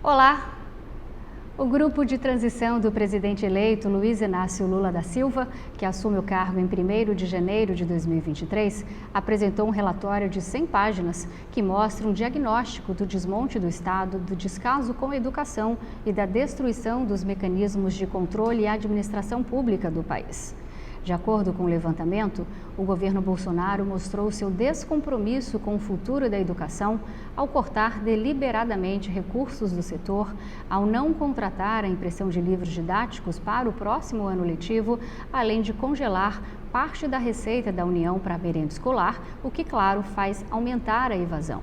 Olá! O grupo de transição do presidente eleito Luiz Inácio Lula da Silva, que assume o cargo em 1º de janeiro de 2023, apresentou um relatório de 100 páginas que mostra um diagnóstico do desmonte do Estado, do descaso com a educação e da destruição dos mecanismos de controle e administração pública do país. De acordo com o levantamento, o governo Bolsonaro mostrou seu descompromisso com o futuro da educação ao cortar deliberadamente recursos do setor, ao não contratar a impressão de livros didáticos para o próximo ano letivo, além de congelar parte da receita da União para a merenda escolar, o que, claro, faz aumentar a evasão.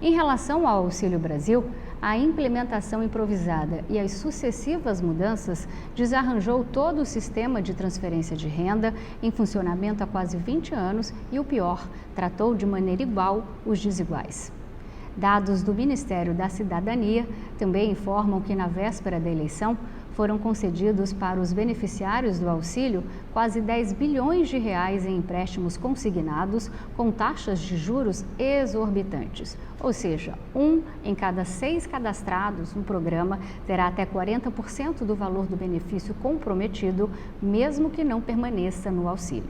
Em relação ao Auxílio Brasil, a implementação improvisada e as sucessivas mudanças desarranjou todo o sistema de transferência de renda em funcionamento há quase 20 anos e, o pior, tratou de maneira igual os desiguais. Dados do Ministério da Cidadania também informam que, na véspera da eleição, foram concedidos para os beneficiários do auxílio quase 10 bilhões de reais em empréstimos consignados com taxas de juros exorbitantes. Ou seja, 1 em cada 6 cadastrados no programa terá até 40% do valor do benefício comprometido, mesmo que não permaneça no auxílio.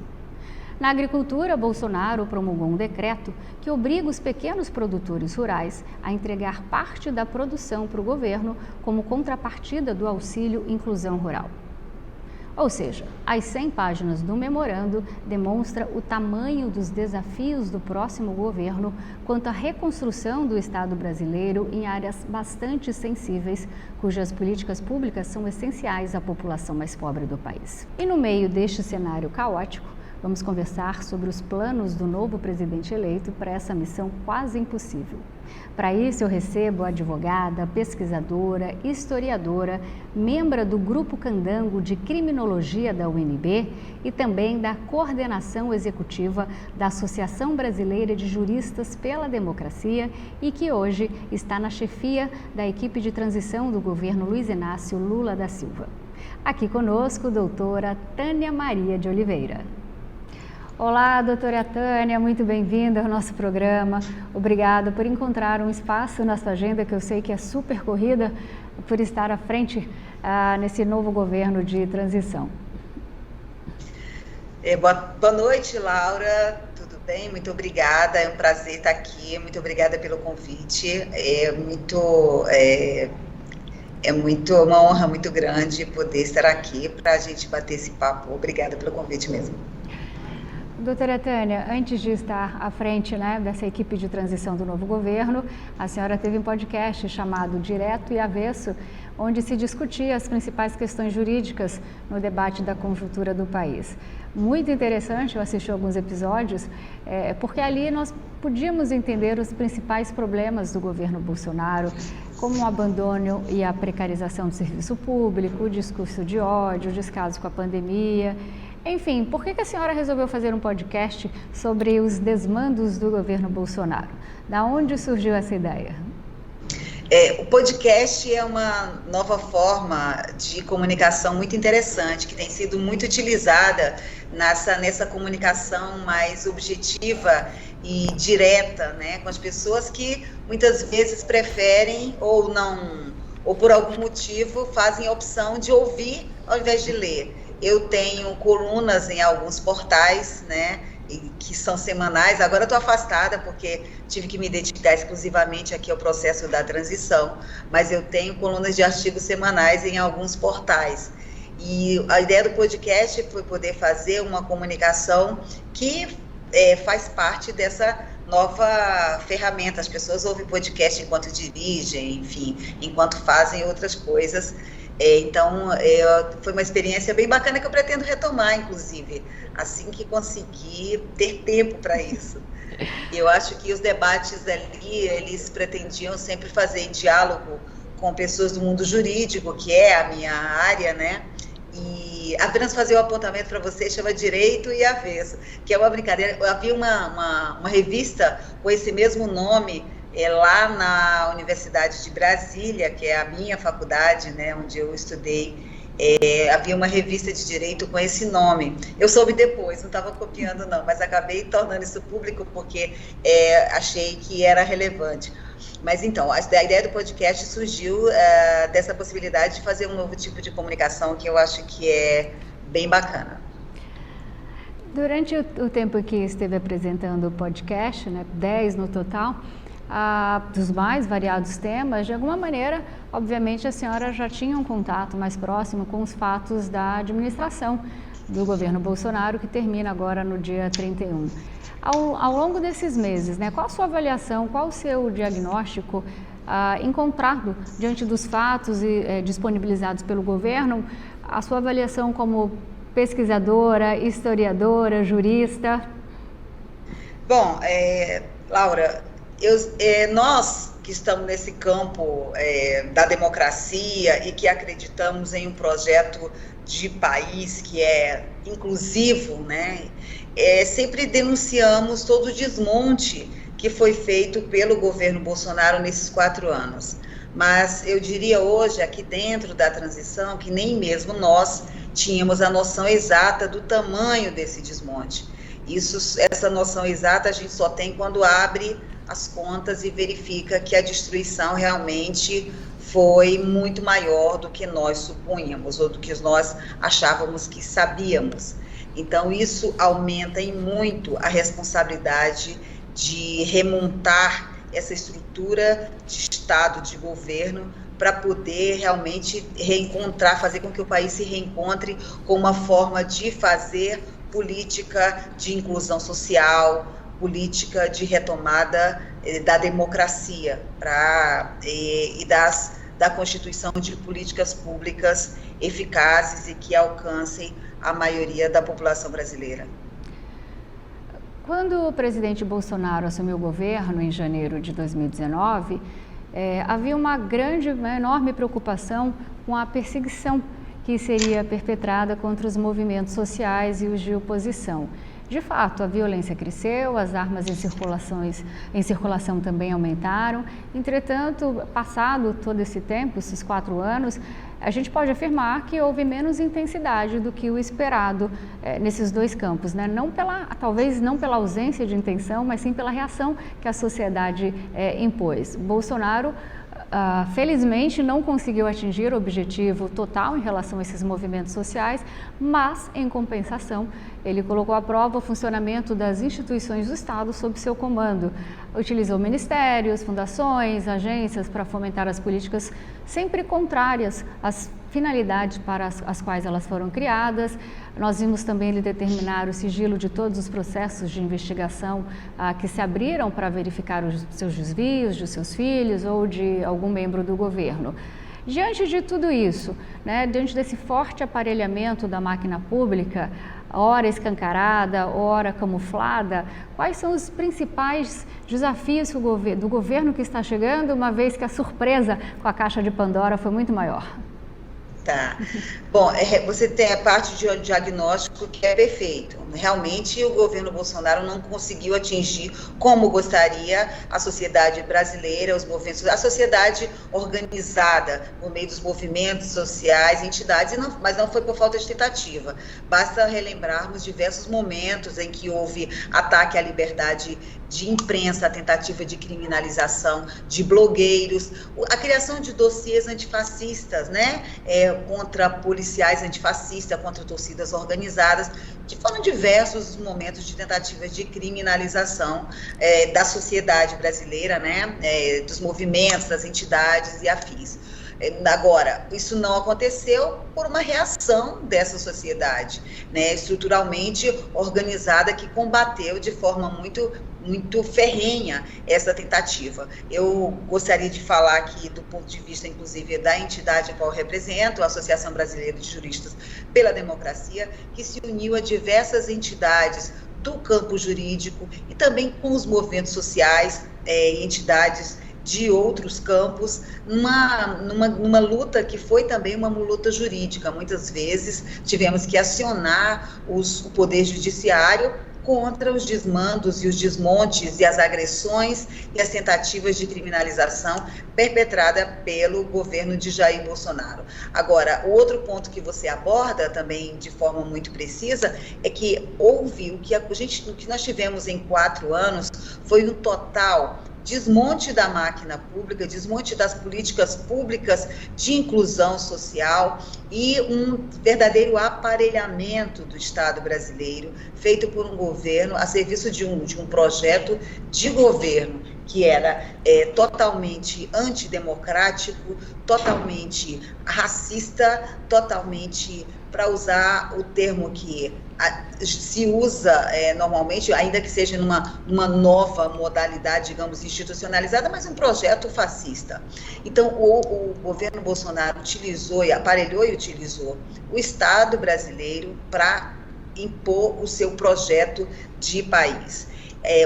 Na agricultura, Bolsonaro promulgou um decreto que obriga os pequenos produtores rurais a entregar parte da produção para o governo como contrapartida do auxílio Inclusão Rural. Ou seja, as 100 páginas do memorando demonstram o tamanho dos desafios do próximo governo quanto à reconstrução do Estado brasileiro em áreas bastante sensíveis, cujas políticas públicas são essenciais à população mais pobre do país. E no meio deste cenário caótico, vamos conversar sobre os planos do novo presidente eleito para essa missão quase impossível. Para isso, eu recebo a advogada, pesquisadora, historiadora, membro do Grupo Candango de Criminologia da UNB e também da coordenação executiva da Associação Brasileira de Juristas pela Democracia e que hoje está na chefia da equipe de transição do governo Luiz Inácio Lula da Silva. Aqui conosco, doutora Tânia Maria de Oliveira. Olá, doutora Tânia, muito bem-vinda ao nosso programa. Obrigada por encontrar um espaço na sua agenda, que eu sei que é super corrida, por estar à frente nesse novo governo de transição. Boa noite, Laura. Tudo bem? Muito obrigada. É um prazer estar aqui. Muito obrigada pelo convite. É uma honra muito grande poder estar aqui para a gente bater esse papo. Obrigada pelo convite mesmo. Doutora Tânia, antes de estar à frente dessa equipe de transição do novo governo, a senhora teve um podcast chamado Direto e Avesso, onde se discutia as principais questões jurídicas no debate da conjuntura do país. Muito interessante, eu assisti alguns episódios, porque ali nós podíamos entender os principais problemas do governo Bolsonaro, como o abandono e a precarização do serviço público, o discurso de ódio, o descaso com a pandemia. Enfim, por que a senhora resolveu fazer um podcast sobre os desmandos do governo Bolsonaro? Da onde surgiu essa ideia? O podcast é uma nova forma de comunicação muito interessante, que tem sido muito utilizada nessa comunicação mais objetiva e direta, com as pessoas que muitas vezes preferem ou não, ou por algum motivo fazem a opção de ouvir ao invés de ler. Eu tenho colunas em alguns portais, que são semanais. Agora estou afastada porque tive que me dedicar exclusivamente aqui ao processo da transição, mas eu tenho colunas de artigos semanais em alguns portais. E a ideia do podcast foi poder fazer uma comunicação que faz parte dessa nova ferramenta. As pessoas ouvem podcast enquanto dirigem, enfim, enquanto fazem outras coisas. Então, foi uma experiência bem bacana que eu pretendo retomar, inclusive, assim que conseguir ter tempo para isso. Eu acho que os debates ali, eles pretendiam sempre fazer em diálogo com pessoas do mundo jurídico, que é a minha área, E apenas fazer o apontamento para você, chama Direito e Avesso, que é uma brincadeira. Havia uma revista com esse mesmo nome, lá na Universidade de Brasília, que é a minha faculdade, onde eu estudei, havia uma revista de direito com esse nome. Eu soube depois, não estava copiando não, mas acabei tornando isso público porque achei que era relevante. Mas então, a ideia do podcast surgiu dessa possibilidade de fazer um novo tipo de comunicação que eu acho que é bem bacana. Durante o tempo que esteve apresentando o podcast, né, 10 no total, dos mais variados temas, de alguma maneira, obviamente, a senhora já tinha um contato mais próximo com os fatos da administração do governo Bolsonaro, que termina agora no dia 31. Ao longo desses meses, né, qual a sua avaliação, qual o seu diagnóstico encontrado diante dos fatos disponibilizados pelo governo, a sua avaliação como pesquisadora, historiadora, jurista? Bom, Laura, nós que estamos nesse campo da democracia e que acreditamos em um projeto de país que é inclusivo, né, sempre denunciamos todo o desmonte que foi feito pelo governo Bolsonaro nesses 4 anos. Mas eu diria hoje, aqui dentro da transição, que nem mesmo nós tínhamos a noção exata do tamanho desse desmonte. Essa noção exata a gente só tem quando abre as contas e verifica que a destruição realmente foi muito maior do que nós supunhamos ou do que nós achávamos que sabíamos. Então, isso aumenta em muito a responsabilidade de remontar essa estrutura de Estado, de governo, para poder realmente fazer com que o país se reencontre com uma forma de fazer política de inclusão social, política de retomada da democracia da constituição de políticas públicas eficazes e que alcancem a maioria da população brasileira. Quando o presidente Bolsonaro assumiu o governo em janeiro de 2019, havia uma enorme preocupação com a perseguição que seria perpetrada contra os movimentos sociais e os de oposição. De fato, a violência cresceu, as armas em circulação também aumentaram. Entretanto, passado todo esse tempo, esses 4 anos, a gente pode afirmar que houve menos intensidade do que o esperado nesses 2 campos, né? Talvez não pela ausência de intenção, mas sim pela reação que a sociedade impôs. Bolsonaro, felizmente, não conseguiu atingir o objetivo total em relação a esses movimentos sociais, mas, em compensação, ele colocou à prova o funcionamento das instituições do Estado sob seu comando. Utilizou ministérios, fundações, agências para fomentar as políticas sempre contrárias às finalidades para as quais elas foram criadas. Nós vimos também ele determinar o sigilo de todos os processos de investigação que se abriram para verificar os seus desvios de seus filhos ou de algum membro do governo. Diante de tudo isso, né, diante desse forte aparelhamento da máquina pública, ora escancarada, ora camuflada, quais são os principais desafios do governo que está chegando, uma vez que a surpresa com a caixa de Pandora foi muito maior? Tá. Bom, você tem a parte de diagnóstico que é perfeito. Realmente, o governo Bolsonaro não conseguiu atingir como gostaria a sociedade brasileira, os movimentos, a sociedade organizada por meio dos movimentos sociais, entidades, mas não foi por falta de tentativa. Basta relembrarmos diversos momentos em que houve ataque à liberdade de imprensa, a tentativa de criminalização de blogueiros, a criação de dossiês antifascistas, né, contra policiais antifascistas, contra torcidas organizadas, foram diversos momentos de tentativas de criminalização da sociedade brasileira, né, dos movimentos, das entidades e afins. Agora, isso não aconteceu por uma reação dessa sociedade, né, estruturalmente organizada, que combateu de forma muito ferrenha essa tentativa. Eu gostaria de falar aqui do ponto de vista, inclusive, da entidade a qual eu represento, a Associação Brasileira de Juristas pela Democracia, que se uniu a diversas entidades do campo jurídico e também com os movimentos sociais e entidades de outros campos, numa luta que foi também uma luta jurídica. Muitas vezes tivemos que acionar o Poder Judiciário contra os desmandos e os desmontes e as agressões e as tentativas de criminalização perpetrada pelo governo de Jair Bolsonaro. Agora, o outro ponto que você aborda também de forma muito precisa é que houve o que nós tivemos em 4 anos foi um total desmonte da máquina pública, desmonte das políticas públicas de inclusão social e um verdadeiro aparelhamento do Estado brasileiro, feito por um governo a serviço de um projeto de governo que era totalmente antidemocrático, totalmente racista, totalmente, para usar o termo que se usa normalmente, ainda que seja numa nova modalidade, digamos, institucionalizada, mas um projeto fascista. Então, o governo Bolsonaro utilizou, aparelhou e utilizou o Estado brasileiro para impor o seu projeto de país,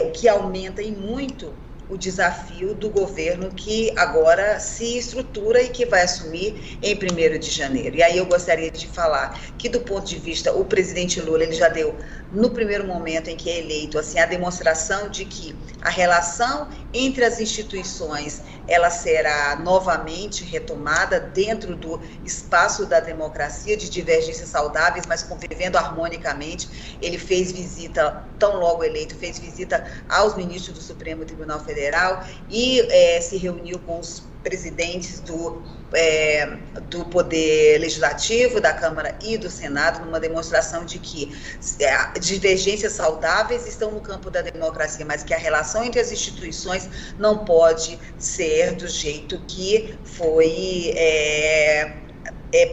o que aumenta em muito o desafio do governo que agora se estrutura e que vai assumir em 1º de janeiro. E aí eu gostaria de falar que, do ponto de vista, o presidente Lula, ele já deu, no primeiro momento em que é eleito, assim, a demonstração de que a relação entre as instituições, ela será novamente retomada dentro do espaço da democracia, de divergências saudáveis, mas convivendo harmonicamente. Ele fez visita, tão logo eleito, fez visita aos ministros do Supremo Tribunal Federal e se reuniu com os presidentes do Poder Legislativo, da Câmara e do Senado, numa demonstração de que divergências saudáveis estão no campo da democracia, mas que a relação entre as instituições não pode ser do jeito que foi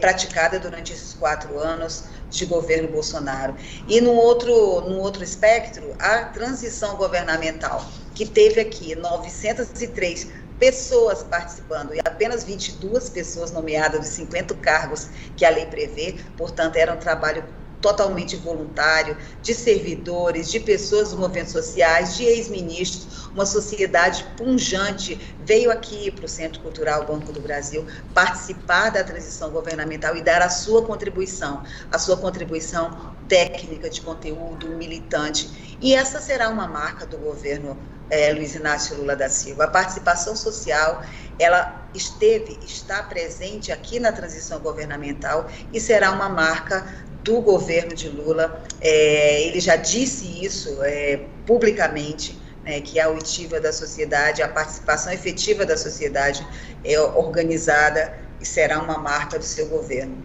praticada durante esses 4 anos de governo Bolsonaro. E num outro espectro, a transição governamental, que teve aqui 903 pessoas participando e apenas 22 pessoas nomeadas dos 50 cargos que a lei prevê, portanto, era um trabalho totalmente voluntário, de servidores, de pessoas dos movimentos sociais, de ex-ministros, uma sociedade pujante veio aqui para o Centro Cultural Banco do Brasil participar da transição governamental e dar a sua contribuição técnica, de conteúdo, militante. E essa será uma marca do governo Luiz Inácio Lula da Silva. A participação social, ela está presente aqui na transição governamental e será uma marca do governo de Lula. Ele já disse isso publicamente, que a oitiva da sociedade, a participação efetiva da sociedade organizada será uma marca do seu governo.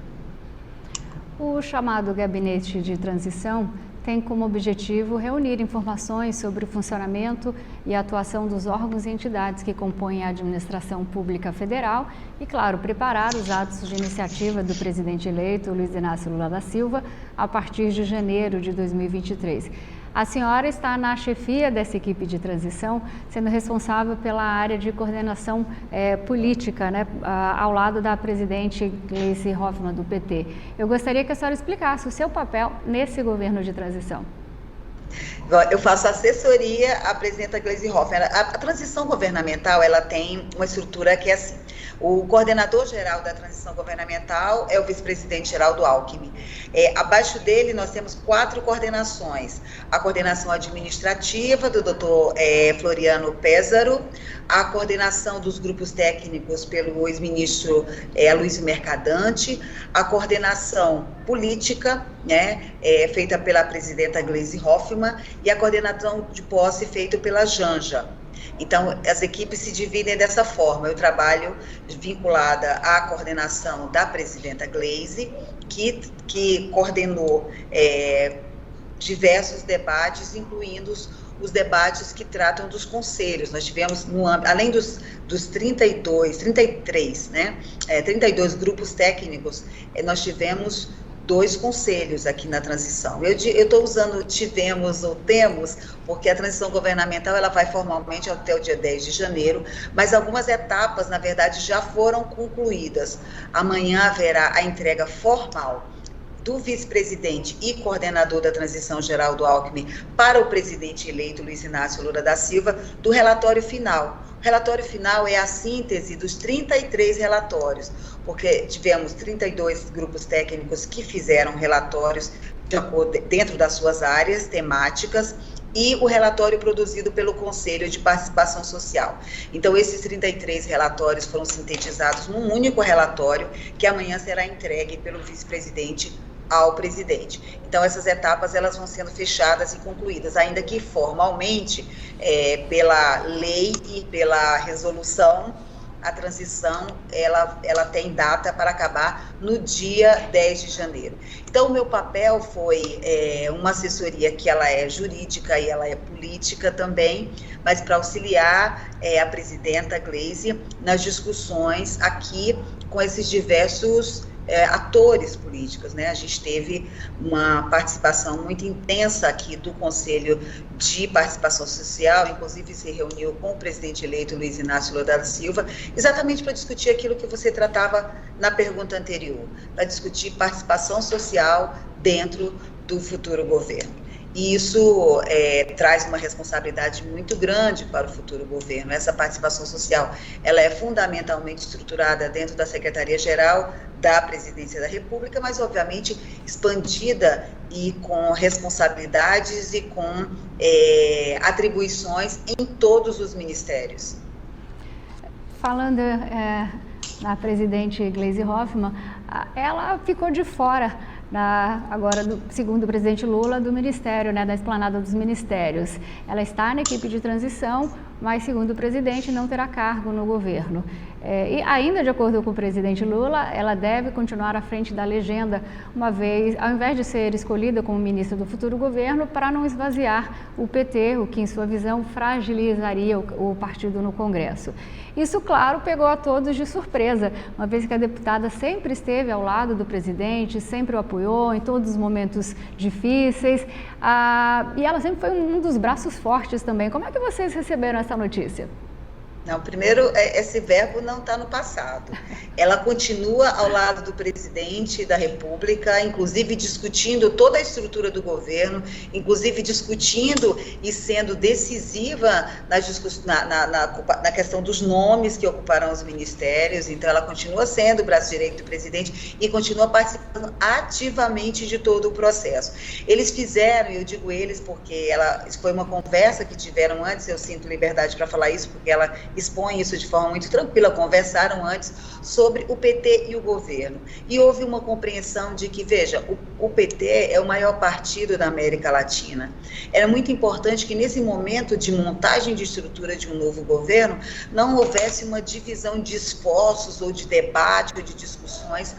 O chamado Gabinete de Transição tem como objetivo reunir informações sobre o funcionamento e a atuação dos órgãos e entidades que compõem a administração pública federal e, claro, preparar os atos de iniciativa do presidente eleito, Luiz Inácio Lula da Silva, a partir de janeiro de 2023. A senhora está na chefia dessa equipe de transição, sendo responsável pela área de coordenação política, né, ao lado da presidente Gleisi Hoffmann, do PT. Eu gostaria que a senhora explicasse o seu papel nesse governo de transição. Eu faço assessoria à presidenta Gleisi Hoffmann. A transição governamental, ela tem uma estrutura que é assim. O coordenador-geral da transição governamental é o vice-presidente Geraldo Alckmin. Abaixo dele, nós temos 4 coordenações. A coordenação administrativa, do doutor Floriano Pézaro, a coordenação dos grupos técnicos pelo ex-ministro Aloysio Mercadante, a coordenação política, né, feita pela presidenta Gleisi Hoffmann, e a coordenação de posse feita pela Janja. Então, as equipes se dividem dessa forma. Eu trabalho vinculada à coordenação da presidenta Gleisi, que coordenou diversos debates, incluindo os debates que tratam dos conselhos. Nós tivemos, além dos 33, né, 32 grupos técnicos, nós tivemos 2 conselhos aqui na transição. Eu estou usando tivemos ou temos, porque a transição governamental ela vai formalmente até o dia 10 de janeiro, mas algumas etapas, na verdade, já foram concluídas. Amanhã haverá a entrega formal do vice-presidente e coordenador da transição, Geraldo Alckmin, para o presidente eleito, Luiz Inácio Lula da Silva, do relatório final. O relatório final é a síntese dos 33 relatórios, porque tivemos 32 grupos técnicos que fizeram relatórios dentro das suas áreas temáticas, e o relatório produzido pelo Conselho de Participação Social. Então, esses 33 relatórios foram sintetizados num único relatório, que amanhã será entregue pelo vice-presidente ao presidente. Então, essas etapas elas vão sendo fechadas e concluídas, ainda que formalmente, pela lei e pela resolução, a transição ela tem data para acabar no dia 10 de janeiro. Então, o meu papel foi uma assessoria que ela é jurídica e ela é política também, mas para auxiliar a presidenta Gleisi nas discussões aqui com esses diversos atores políticos, né? A gente teve uma participação muito intensa aqui do Conselho de Participação Social, inclusive se reuniu com o presidente eleito Luiz Inácio Lula da Silva, exatamente para discutir aquilo que você tratava na pergunta anterior, para discutir participação social dentro do futuro governo. E isso traz uma responsabilidade muito grande para o futuro governo. Essa participação social, ela é fundamentalmente estruturada dentro da Secretaria-Geral da Presidência da República, mas, obviamente, expandida e com responsabilidades e com atribuições em todos os ministérios. Falando na presidente Gleisi Hoffmann, ela ficou de fora agora, segundo o presidente Lula, do Ministério, da esplanada dos ministérios. Ela está na equipe de transição, mas, segundo o presidente, não terá cargo no governo. E ainda de acordo com o presidente Lula, ela deve continuar à frente da legenda, uma vez, ao invés de ser escolhida como ministra do futuro governo, para não esvaziar o PT, o que, em sua visão, fragilizaria o partido no Congresso. Isso, claro, pegou a todos de surpresa, uma vez que a deputada sempre esteve ao lado do presidente, sempre o apoiou em todos os momentos difíceis, e ela sempre foi um dos braços fortes também. Como é que vocês receberam essa notícia? Não, primeiro, esse verbo não está no passado. Ela continua ao lado do presidente da República, inclusive discutindo toda a estrutura do governo, inclusive discutindo e sendo decisiva na questão dos nomes que ocuparão os ministérios. Então, ela continua sendo o braço direito do presidente e continua participando ativamente de todo o processo. Eles fizeram, eu digo eles porque isso foi uma conversa que tiveram antes, eu sinto liberdade para falar isso, porque ela expõe isso de forma muito tranquila, conversaram antes sobre o PT e o governo. E houve uma compreensão de que, veja, o PT é o maior partido da América Latina. Era muito importante que, nesse momento de montagem de estrutura de um novo governo, não houvesse uma divisão de esforços ou de debate ou de discussões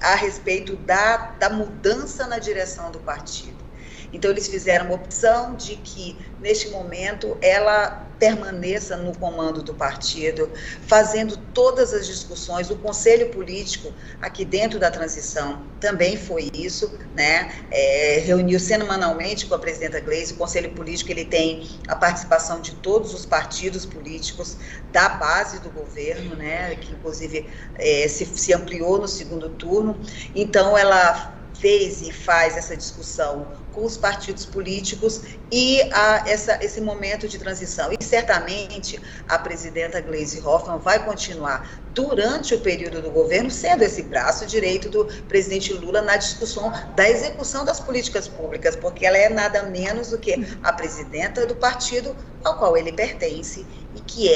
a respeito da mudança na direção do partido. Então, eles fizeram uma opção de que, neste momento, ela permaneça no comando do partido, fazendo todas as discussões. O Conselho Político, aqui dentro da transição, também foi isso, né? Reuniu semanalmente com a presidenta Gleisi. O Conselho Político ele tem a participação de todos os partidos políticos da base do governo, né? Que, inclusive, se ampliou no segundo turno. Então, ela fez e faz essa discussão com os partidos políticos e esse momento de transição. E certamente a presidenta Gleisi Hoffmann vai continuar durante o período do governo sendo esse braço direito do presidente Lula na discussão da execução das políticas públicas, porque ela é nada menos do que a presidenta do partido ao qual ele pertence e que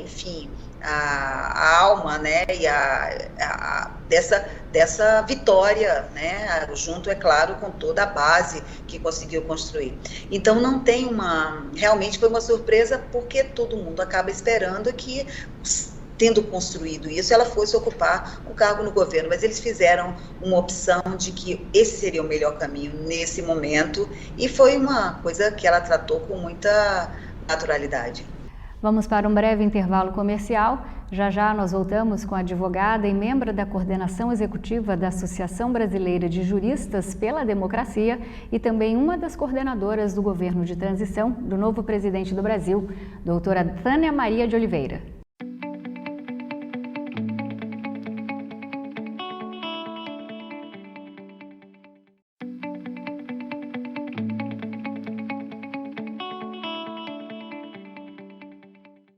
enfim, a alma, né, e dessa vitória, né, junto, é claro, com toda a base que conseguiu construir. Então, não tem realmente foi uma surpresa, porque todo mundo acaba esperando que, tendo construído isso, ela fosse ocupar um cargo no governo, mas eles fizeram uma opção de que esse seria o melhor caminho nesse momento, e foi uma coisa que ela tratou com muita naturalidade. Vamos para um breve intervalo comercial. Já já nós voltamos com a advogada e membro da coordenação executiva da Associação Brasileira de Juristas pela Democracia e também uma das coordenadoras do governo de transição do novo presidente do Brasil, doutora Tânia Maria de Oliveira.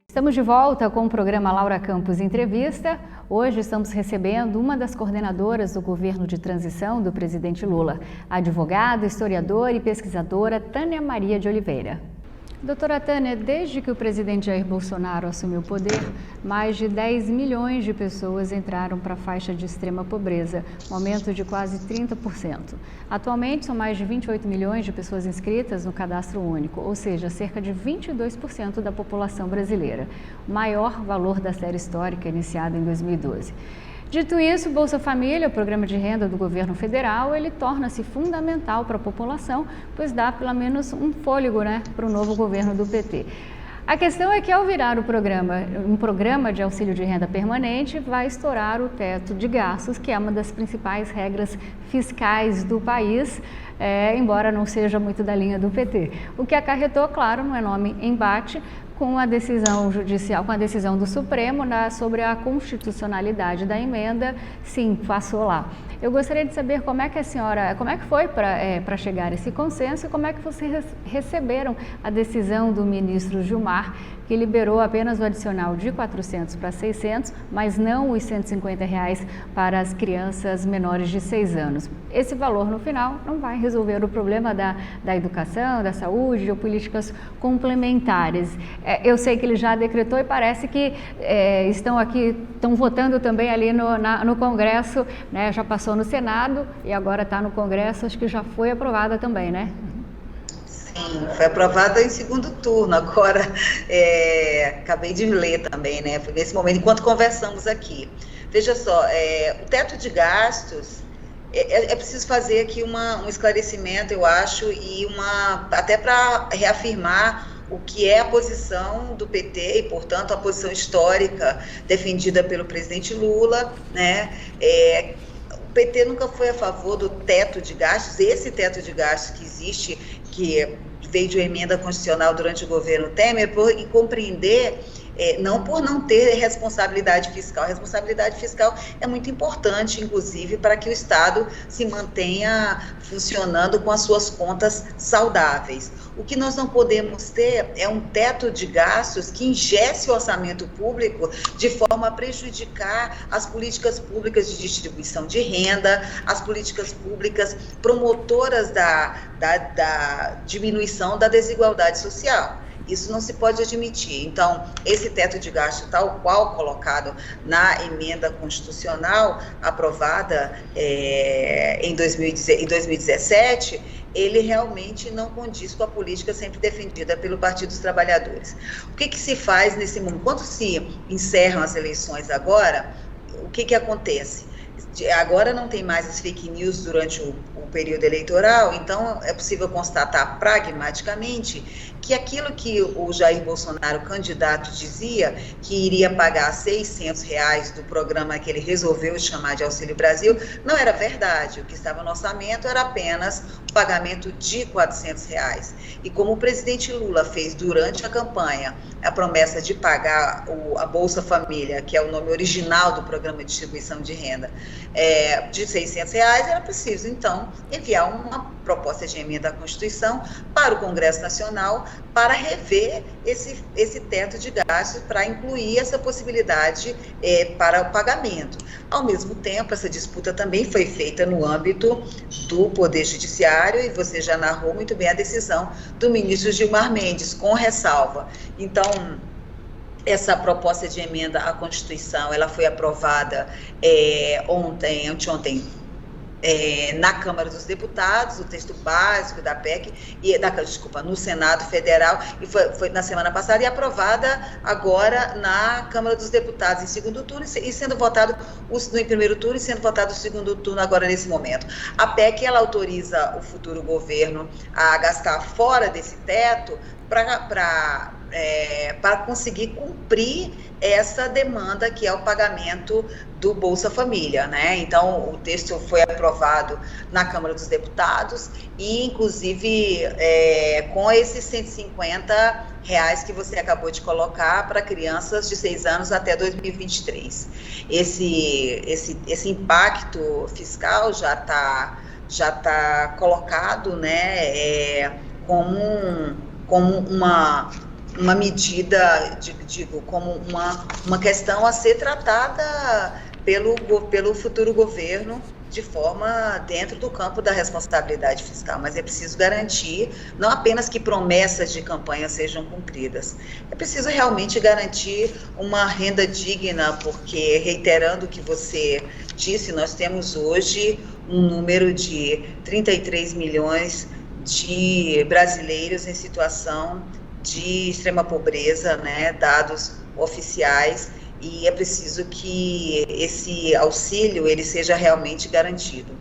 Estamos de volta com o programa Laura Campos Entrevista. Hoje estamos recebendo uma das coordenadoras do governo de transição do presidente Lula, a advogada, historiadora e pesquisadora Tânia Maria de Oliveira. Doutora Tânia, desde que o presidente Jair Bolsonaro assumiu o poder, mais de 10 milhões de pessoas entraram para a faixa de extrema pobreza, um aumento de quase 30%. Atualmente, são mais de 28 milhões de pessoas inscritas no Cadastro Único, ou seja, cerca de 22% da população brasileira, o maior valor da série histórica iniciada em 2012. Dito isso, Bolsa Família, o programa de renda do governo federal, ele torna-se fundamental para a população, pois dá pelo menos um fôlego, para o novo governo do PT. A questão é que ao virar um programa de auxílio de renda permanente, vai estourar o teto de gastos, que é uma das principais regras fiscais do país, embora não seja muito da linha do PT. O que acarretou, claro, um enorme embate com a decisão judicial, com a decisão do Supremo sobre a constitucionalidade da emenda. Sim, passou lá. Eu gostaria de saber como é que foi para chegar a esse consenso e como é que vocês receberam a decisão do ministro Gilmar, que liberou apenas o adicional de 400 para 600, mas não os R$150 para as crianças menores de 6 anos. Esse valor, no final, não vai resolver o problema da educação, da saúde ou políticas complementares. Eu sei que ele já decretou e parece que estão votando também ali no Congresso, já passou no Senado e agora está no Congresso, acho que já foi aprovada também, né? Sim, foi aprovada em segundo turno, agora acabei de ler também, foi nesse momento, enquanto conversamos aqui. Veja só, o teto de gastos, é preciso fazer aqui um esclarecimento, eu acho, e até para reafirmar o que é a posição do PT e, portanto, a posição histórica defendida pelo presidente Lula, O PT nunca foi a favor do teto de gastos. Esse teto de gastos que existe, que veio de uma emenda constitucional durante o governo Temer, e compreender, não por não ter responsabilidade fiscal. A responsabilidade fiscal é muito importante, inclusive, para que o Estado se mantenha funcionando com as suas contas saudáveis. O que nós não podemos ter é um teto de gastos que ingesse o orçamento público de forma a prejudicar as políticas públicas de distribuição de renda, as políticas públicas promotoras da diminuição da desigualdade social. Isso não se pode admitir. Então, esse teto de gasto tal qual colocado na emenda constitucional aprovada em 2017, ele realmente não condiz com a política sempre defendida pelo Partido dos Trabalhadores. O que se faz nesse momento? Quando se encerram as eleições agora, o que acontece? Agora não tem mais as fake news durante o período eleitoral, então é possível constatar pragmaticamente que aquilo que o Jair Bolsonaro, candidato, dizia que iria pagar R$600 do programa que ele resolveu chamar de Auxílio Brasil, não era verdade. O que estava no orçamento era apenas o pagamento de R$400. E como o presidente Lula fez durante a campanha a promessa de pagar a Bolsa Família, que é o nome original do programa de distribuição de renda, de R$600, era preciso, então, enviar uma proposta de emenda à Constituição para o Congresso Nacional para rever esse teto de gastos, para incluir essa possibilidade para o pagamento. Ao mesmo tempo, essa disputa também foi feita no âmbito do Poder Judiciário, e você já narrou muito bem a decisão do ministro Gilmar Mendes, com ressalva. Então, essa proposta de emenda à Constituição, ela foi aprovada anteontem, na Câmara dos Deputados, o texto básico da PEC, no Senado Federal, e foi na semana passada, e aprovada agora na Câmara dos Deputados em segundo turno, e sendo votado no primeiro turno, e sendo votado no segundo turno agora nesse momento. A PEC, ela autoriza o futuro governo a gastar fora desse teto para conseguir cumprir essa demanda, que é o pagamento do Bolsa Família, Então, o texto foi aprovado na Câmara dos Deputados e, inclusive, com esses R$150 que você acabou de colocar para crianças de 6 anos até 2023. Esse impacto fiscal já está colocado, como uma medida, como uma questão a ser tratada pelo futuro governo, de forma dentro do campo da responsabilidade fiscal, mas é preciso garantir não apenas que promessas de campanha sejam cumpridas, é preciso realmente garantir uma renda digna, porque, reiterando o que você disse, nós temos hoje um número de 33 milhões de brasileiros em situação de extrema pobreza, né, dados oficiais, e é preciso que esse auxílio ele seja realmente garantido.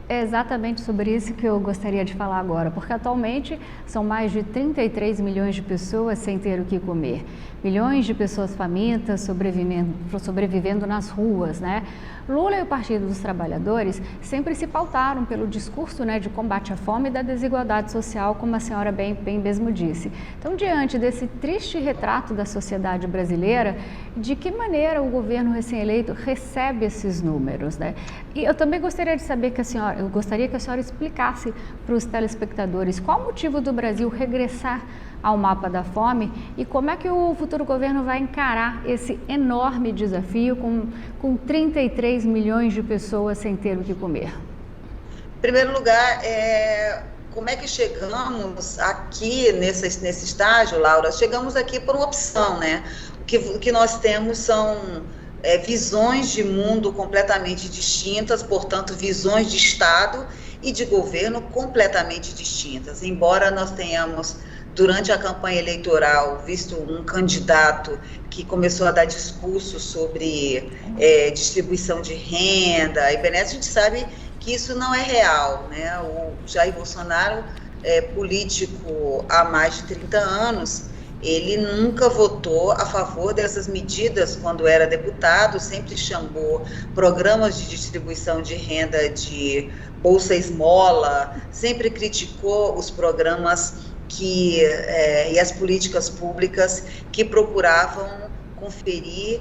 É exatamente sobre isso que eu gostaria de falar agora, porque atualmente são mais de 33 milhões de pessoas sem ter o que comer. Milhões de pessoas famintas sobrevivendo nas ruas, né? Lula e o Partido dos Trabalhadores sempre se pautaram pelo discurso, né, de combate à fome e da desigualdade social, como a senhora bem mesmo disse. Então, diante desse triste retrato da sociedade brasileira, de que maneira o governo recém-eleito recebe esses números, né? E eu também gostaria de saber que a senhora explicasse para os telespectadores qual o motivo do Brasil regressar ao mapa da fome e como é que o futuro governo vai encarar esse enorme desafio com 33 milhões de pessoas sem ter o que comer. Em primeiro lugar, como é que chegamos aqui nesse estágio, Laura? Chegamos aqui por uma opção, né? O que nós temos são visões de mundo completamente distintas, portanto, visões de Estado e de governo completamente distintas. Embora nós tenhamos, durante a campanha eleitoral, visto um candidato que começou a dar discurso sobre distribuição de renda e benesses, a gente sabe que isso não é real, né? O Jair Bolsonaro, político há mais de 30 anos, ele nunca votou a favor dessas medidas quando era deputado, sempre chamou programas de distribuição de renda de Bolsa Esmola, sempre criticou os programas e as políticas públicas que procuravam conferir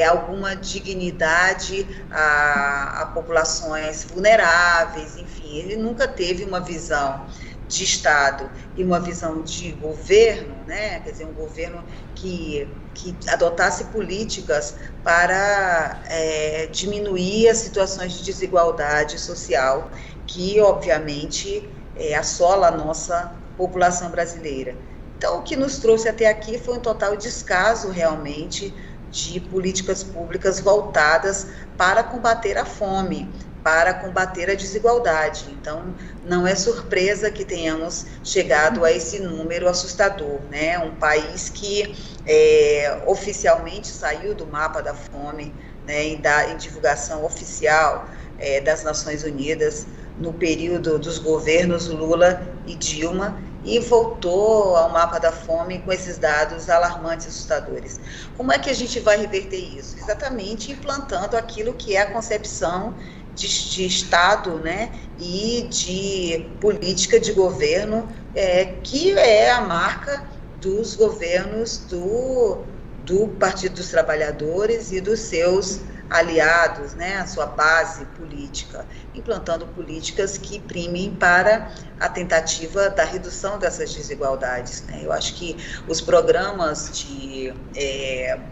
alguma dignidade a populações vulneráveis, enfim, ele nunca teve uma visão de Estado e uma visão de governo, né? Quer dizer, um governo que adotasse políticas para diminuir as situações de desigualdade social que, obviamente, assola a nossa população brasileira. Então, o que nos trouxe até aqui foi um total descaso, realmente, de políticas públicas voltadas para combater a fome, para combater a desigualdade. Então, não é surpresa que tenhamos chegado a esse número assustador, né? Um país que oficialmente saiu do mapa da fome, né, em divulgação oficial das Nações Unidas, no período dos governos Lula e Dilma, e voltou ao mapa da fome com esses dados alarmantes e assustadores. Como é que a gente vai reverter isso? Exatamente implantando aquilo que é a concepção de Estado, né, e de política de governo, que é a marca dos governos do Partido dos Trabalhadores e dos seus aliados, né, a sua base política, implantando políticas que primem para a tentativa da redução dessas desigualdades, né? Eu acho que os programas de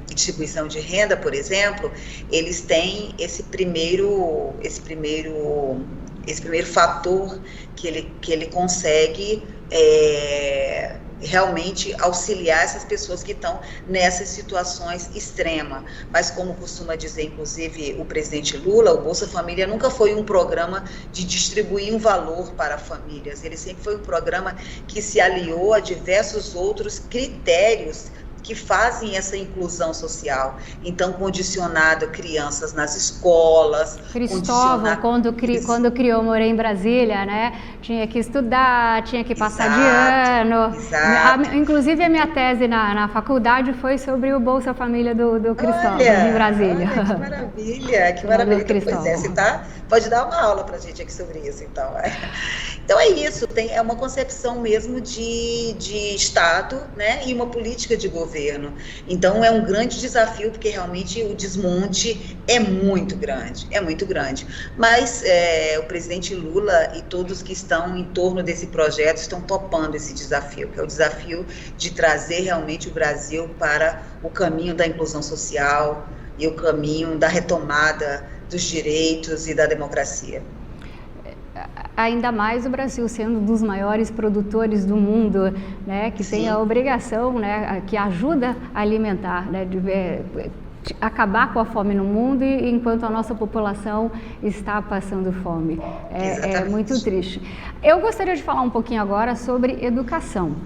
distribuição de renda, por exemplo, eles têm esse primeiro fator que ele consegue realmente auxiliar essas pessoas que estão nessas situações extremas. Mas, como costuma dizer, inclusive, o presidente Lula, o Bolsa Família nunca foi um programa de distribuir um valor para famílias, ele sempre foi um programa que se aliou a diversos outros critérios que fazem essa inclusão social. Então, condicionado a crianças nas escolas. Cristóvão, quando criou Morei em Brasília, né? Tinha que estudar, tinha que passar de ano. Exato. Inclusive, a minha tese na faculdade foi sobre o Bolsa Família do Cristóvão, em Brasília. Olha, que maravilha, que maravilha. Pois você pode dar uma aula para a gente aqui sobre isso, então. Então, é isso, é uma concepção mesmo de Estado, né? E uma política de governo. Então, é um grande desafio, porque realmente o desmonte é muito grande. Mas o presidente Lula e todos que estão em torno desse projeto estão topando esse desafio, que é o desafio de trazer realmente o Brasil para o caminho da inclusão social e o caminho da retomada dos direitos e da democracia. Ainda mais o Brasil sendo um dos maiores produtores do mundo, né, que tem a obrigação, né, que ajuda a alimentar, né, de acabar com a fome no mundo enquanto a nossa população está passando fome. É muito triste. Eu gostaria de falar um pouquinho agora sobre educação.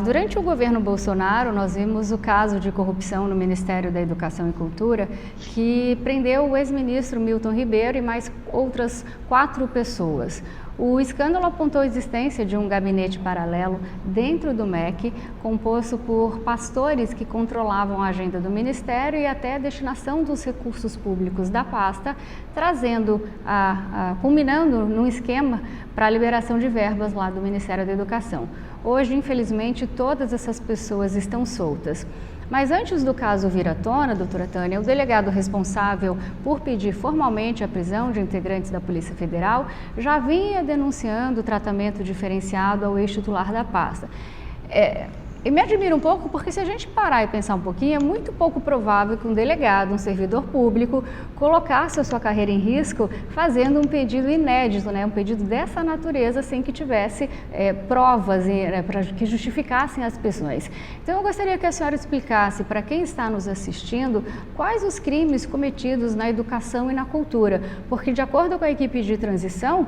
Durante o governo Bolsonaro, nós vimos o caso de corrupção no Ministério da Educação e Cultura, que prendeu o ex-ministro Milton Ribeiro e mais outras 4 pessoas. O escândalo apontou a existência de um gabinete paralelo dentro do MEC, composto por pastores que controlavam a agenda do Ministério e até a destinação dos recursos públicos da pasta, culminando num esquema para a liberação de verbas lá do Ministério da Educação. Hoje, infelizmente, todas essas pessoas estão soltas. Mas antes do caso vir à tona, doutora Tânia, o delegado responsável por pedir formalmente a prisão de integrantes da Polícia Federal já vinha denunciando o tratamento diferenciado ao ex-titular da pasta. E me admira um pouco porque, se a gente parar e pensar um pouquinho, é muito pouco provável que um delegado, um servidor público, colocasse a sua carreira em risco fazendo um pedido inédito, né? Um pedido dessa natureza, sem que tivesse provas que justificassem as prisões. Então, eu gostaria que a senhora explicasse para quem está nos assistindo quais os crimes cometidos na educação e na cultura, porque, de acordo com a equipe de transição,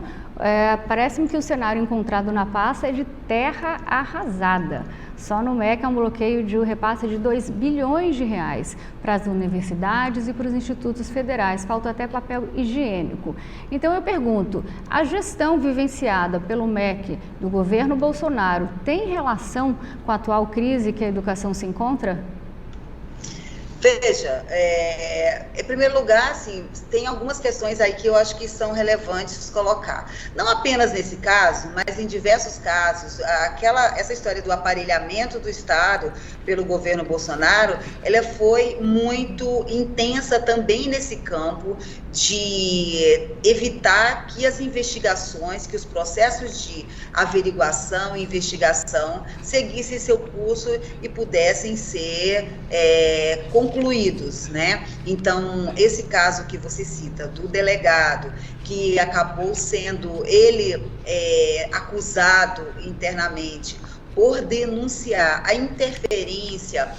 parece-me que o cenário encontrado na pasta é de terra arrasada. Só no MEC há um bloqueio de um repasse de R$2 bilhões para as universidades e para os institutos federais. Falta até papel higiênico. Então eu pergunto, a gestão vivenciada pelo MEC do governo Bolsonaro tem relação com a atual crise que a educação se encontra? Veja, em primeiro lugar, assim, tem algumas questões aí que eu acho que são relevantes colocar. Não apenas nesse caso, mas em diversos casos, essa história do aparelhamento do Estado pelo governo Bolsonaro, ela foi muito intensa também nesse campo de evitar que as investigações, que os processos de averiguação e investigação seguissem seu curso e pudessem ser concluídos, né? Então, esse caso que você cita, do delegado, que acabou sendo ele acusado internamente por denunciar a interferência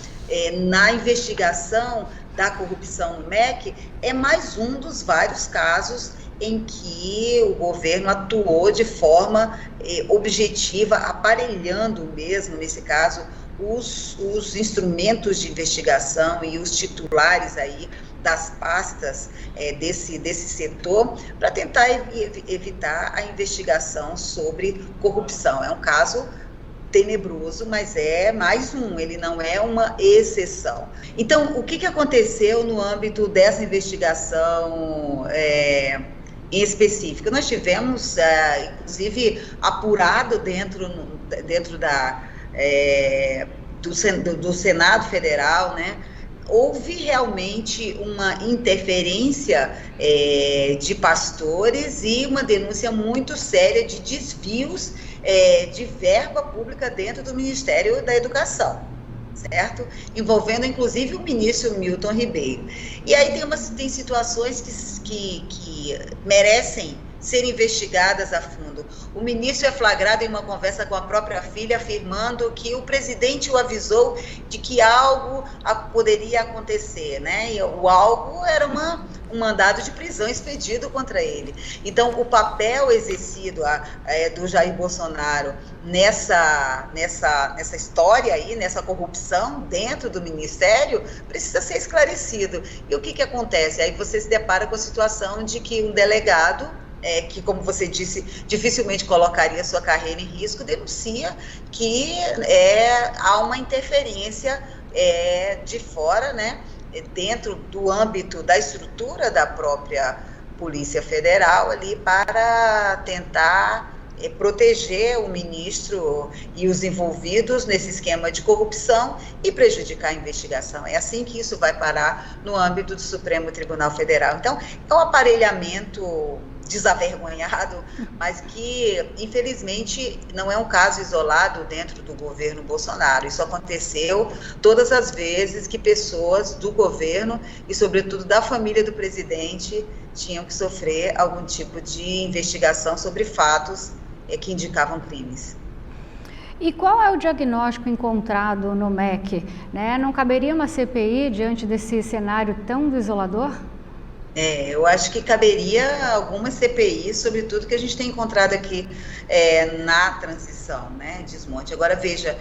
na investigação da corrupção no MEC, é mais um dos vários casos em que o governo atuou de forma objetiva, aparelhando mesmo, nesse caso, os instrumentos de investigação e os titulares aí das pastas desse setor para tentar evitar a investigação sobre corrupção. É um caso tenebroso, mas é mais um, ele não é uma exceção. Então, o que aconteceu no âmbito dessa investigação em específico? Nós tivemos, inclusive, apurado dentro do Senado Federal, né? Houve realmente uma interferência de pastores e uma denúncia muito séria de desvios de verba pública dentro do Ministério da Educação, certo? Envolvendo, inclusive, o ministro Milton Ribeiro. E aí tem situações que merecem ser investigadas a fundo. O ministro é flagrado em uma conversa com a própria filha, afirmando que o presidente o avisou de que algo poderia acontecer, né? E o algo era um mandado de prisão expedido contra ele. Então, o papel exercido do Jair Bolsonaro nessa história aí, nessa corrupção dentro do Ministério, precisa ser esclarecido. E o que acontece? Aí você se depara com a situação de que um delegado, que, como você disse, dificilmente colocaria sua carreira em risco, denuncia que há uma interferência de fora, né, dentro do âmbito da estrutura da própria Polícia Federal, ali para tentar proteger o ministro e os envolvidos nesse esquema de corrupção e prejudicar a investigação. É assim que isso vai parar no âmbito do Supremo Tribunal Federal. Então, é um aparelhamento desavergonhado, mas que, infelizmente, não é um caso isolado dentro do governo Bolsonaro. Isso aconteceu todas as vezes que pessoas do governo e, sobretudo, da família do presidente tinham que sofrer algum tipo de investigação sobre fatos que indicavam crimes. E qual é o diagnóstico encontrado no MEC? Não caberia uma CPI diante desse cenário tão desolador? Eu acho que caberia alguma CPI, sobretudo que a gente tem encontrado aqui na transição, desmonte. Agora, veja,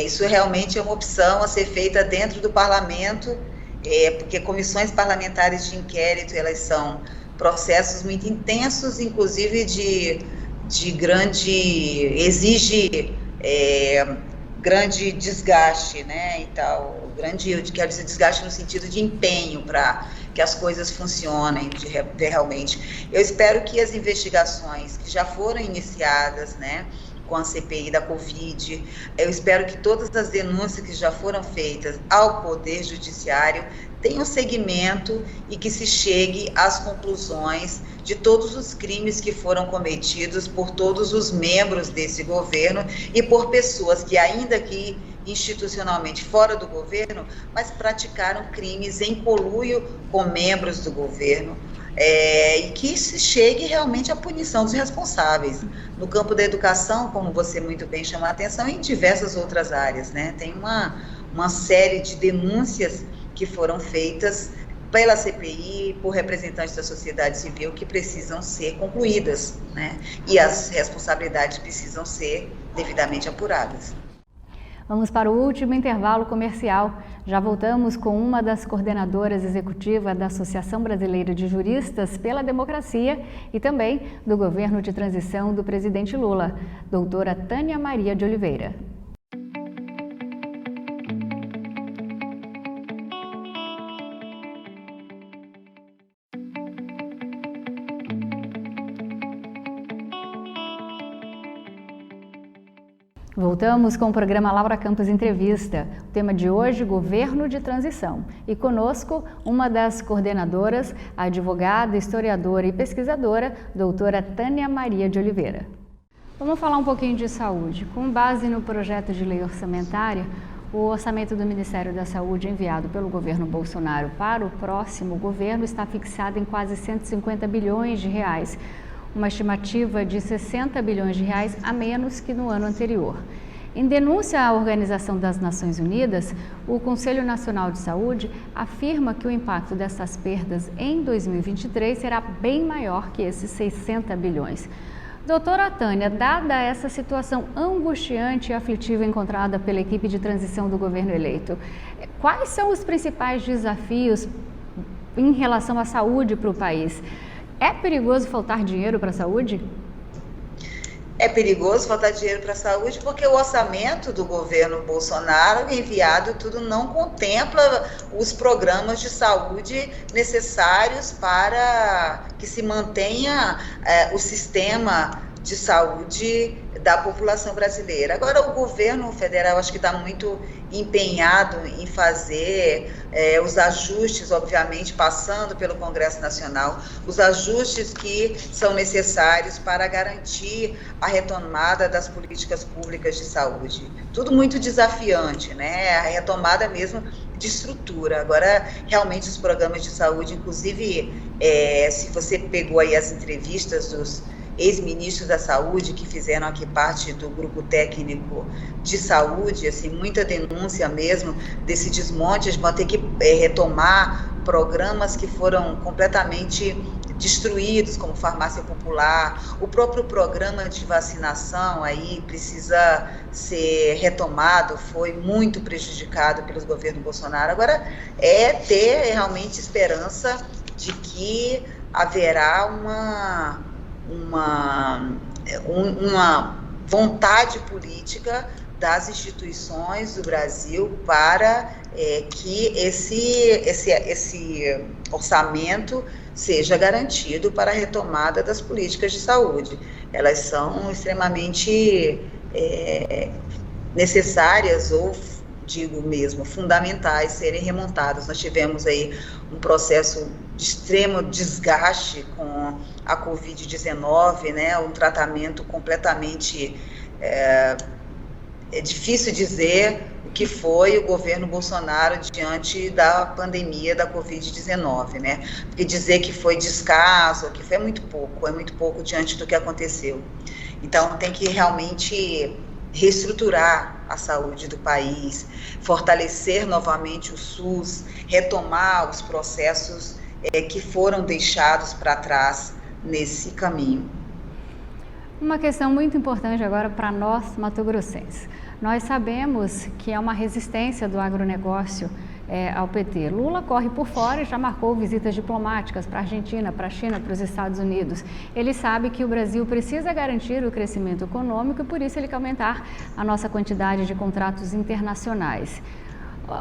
isso realmente é uma opção a ser feita dentro do parlamento, porque comissões parlamentares de inquérito, elas são processos muito intensos, inclusive de grande, exige grande desgaste, e tal, eu quero dizer desgaste no sentido de empenho para que as coisas funcionem realmente. Eu espero que as investigações que já foram iniciadas, com a CPI da Covid, eu espero que todas as denúncias que já foram feitas ao Poder Judiciário tenham seguimento e que se chegue às conclusões de todos os crimes que foram cometidos por todos os membros desse governo e por pessoas que, ainda que institucionalmente fora do governo, mas praticaram crimes em conluio com membros do governo, e que se chegue realmente à punição dos responsáveis. No campo da educação, como você muito bem chamou a atenção, e em diversas outras áreas, Tem uma série de denúncias que foram feitas pela CPI, por representantes da sociedade civil, que precisam ser concluídas, E as responsabilidades precisam ser devidamente apuradas. Vamos para o último intervalo comercial. Já voltamos com uma das coordenadoras executivas da Associação Brasileira de Juristas pela Democracia e também do governo de transição do presidente Lula, doutora Tânia Maria de Oliveira. Voltamos com o programa Laura Campos Entrevista. O tema de hoje, governo de transição. E conosco, uma das coordenadoras, a advogada, historiadora e pesquisadora, doutora Tânia Maria de Oliveira. Vamos falar um pouquinho de saúde. Com base no projeto de lei orçamentária, o orçamento do Ministério da Saúde enviado pelo governo Bolsonaro para o próximo governo está fixado em quase 150 bilhões de reais. Uma estimativa de 60 bilhões de reais a menos que no ano anterior. Em denúncia à Organização das Nações Unidas, o Conselho Nacional de Saúde afirma que o impacto dessas perdas em 2023 será bem maior que esses 60 bilhões. Doutora Tânia, dada essa situação angustiante e aflitiva encontrada pela equipe de transição do governo eleito, quais são os principais desafios em relação à saúde para o país? É perigoso faltar dinheiro para a saúde? É perigoso faltar dinheiro para a saúde porque o orçamento do governo Bolsonaro enviado tudo não contempla os programas de saúde necessários para que se mantenha o sistema de saúde da população brasileira. Agora, o governo federal acho que está muito empenhado em fazer os ajustes, obviamente, passando pelo Congresso Nacional, os ajustes que são necessários para garantir a retomada das políticas públicas de saúde. Tudo muito desafiante, A retomada mesmo de estrutura. Agora, realmente, os programas de saúde, inclusive, se você pegou aí as entrevistas dos ex-ministros da Saúde que fizeram aqui parte do grupo técnico de saúde, assim, muita denúncia mesmo desse desmonte, eles vão ter que retomar programas que foram completamente destruídos, como farmácia popular, o próprio programa de vacinação aí precisa ser retomado, foi muito prejudicado pelos governos Bolsonaro. Agora é ter realmente esperança de que haverá uma vontade política das instituições do Brasil para que esse orçamento seja garantido para a retomada das políticas de saúde. Elas são extremamente necessárias ou, digo mesmo, fundamentais serem remontadas. Nós tivemos aí um processo extremo desgaste com a Covid-19, né? Um tratamento completamente... É difícil dizer o que foi o governo Bolsonaro diante da pandemia da Covid-19, né? Porque dizer que foi descaso, que foi muito pouco diante do que aconteceu. Então, tem que realmente reestruturar a saúde do país, fortalecer novamente o SUS, retomar os processos que foram deixados para trás nesse caminho. Uma questão muito importante agora para nós, mato-grossenses. Nós sabemos que há uma resistência do agronegócio ao PT. Lula corre por fora e já marcou visitas diplomáticas para a Argentina, para a China, para os Estados Unidos. Ele sabe que o Brasil precisa garantir o crescimento econômico e por isso ele quer aumentar a nossa quantidade de contratos internacionais.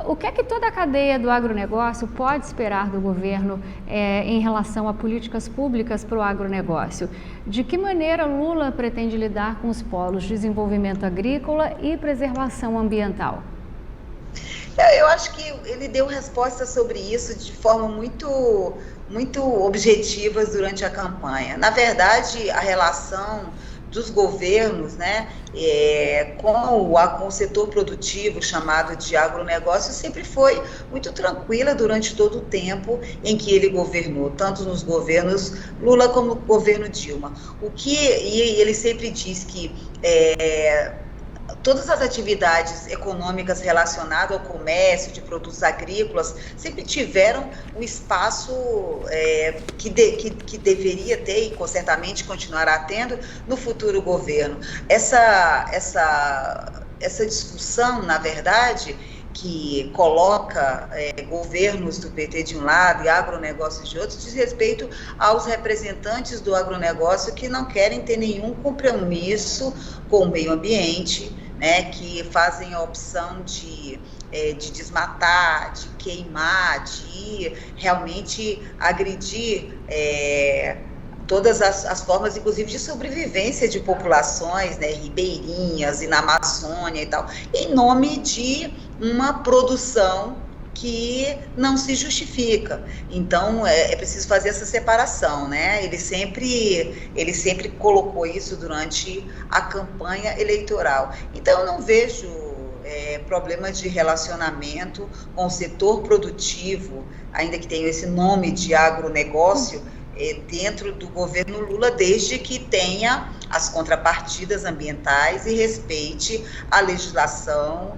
O que é que toda a cadeia do agronegócio pode esperar do governo em relação a políticas públicas para o agronegócio? De que maneira Lula pretende lidar com os polos de desenvolvimento agrícola e preservação ambiental? Eu acho que ele deu respostas sobre isso de forma muito objetivas durante a campanha. Na verdade, a relação dos governos, né, com o setor produtivo chamado de agronegócio sempre foi muito tranquila durante todo o tempo em que ele governou, tanto nos governos Lula como no governo Dilma. E ele sempre diz que todas as atividades econômicas relacionadas ao comércio de produtos agrícolas sempre tiveram um espaço que deveria ter e certamente continuará tendo no futuro governo. Essa discussão, na verdade, que coloca governos do PT de um lado e agronegócios de outro, diz respeito aos representantes do agronegócio que não querem ter nenhum compromisso com o meio ambiente, né, que fazem a opção de desmatar, de queimar, de realmente agredir todas as formas, inclusive, de sobrevivência de populações, né, ribeirinhas e na Amazônia e tal, em nome de uma produção que não se justifica. Então, é preciso fazer essa separação, né? Ele sempre colocou isso durante a campanha eleitoral. Então, eu não vejo problemas de relacionamento com o setor produtivo, ainda que tenha esse nome de agronegócio, dentro do governo Lula, desde que tenha as contrapartidas ambientais e respeite a legislação